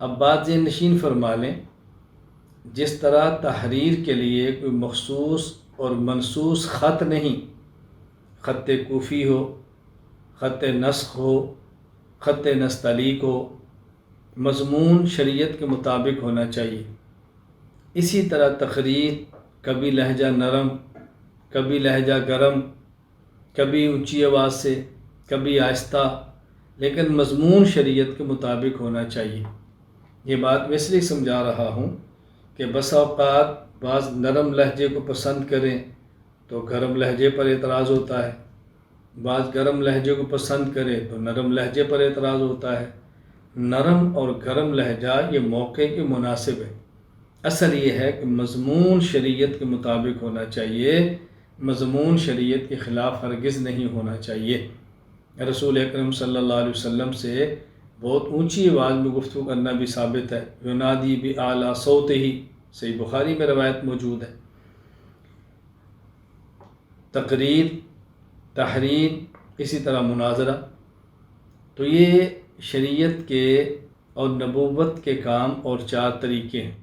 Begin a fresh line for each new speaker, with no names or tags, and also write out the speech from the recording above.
اب بات ذہن نشین فرما لیں، جس طرح تحریر کے لیے کوئی مخصوص اور منصوص خط نہیں، خط کوفی ہو، خط نسخ ہو، خط نستعلیق ہو، مضمون شریعت کے مطابق ہونا چاہیے۔ اسی طرح تقریر کبھی لہجہ نرم، کبھی لہجہ گرم، کبھی اونچی آواز سے، کبھی آہستہ، لیکن مضمون شریعت کے مطابق ہونا چاہیے۔ یہ بات میں اس لیے سمجھا رہا ہوں کہ بسا اوقات بعض نرم لہجے کو پسند کریں تو گرم لہجے پر اعتراض ہوتا ہے، بعض گرم لہجے کو پسند کرے تو نرم لہجے پر اعتراض ہوتا ہے۔ نرم اور گرم لہجہ یہ موقع کے مناسب ہے۔ اصل یہ ہے کہ مضمون شریعت کے مطابق ہونا چاہیے، مضمون شریعت کے خلاف ہرگز نہیں ہونا چاہیے۔ رسول اکرم صلی اللہ علیہ وسلم سے بہت اونچی آواز میں گفتگو کرنا بھی ثابت ہے، ینادی بِأَعْلَى صَوْتِهِ، صحیح بخاری میں روایت موجود ہے۔ تقریر، تحریر، اسی طرح مناظرہ، تو یہ شریعت کے اور نبوت کے کام اور 4 طریقے ہیں۔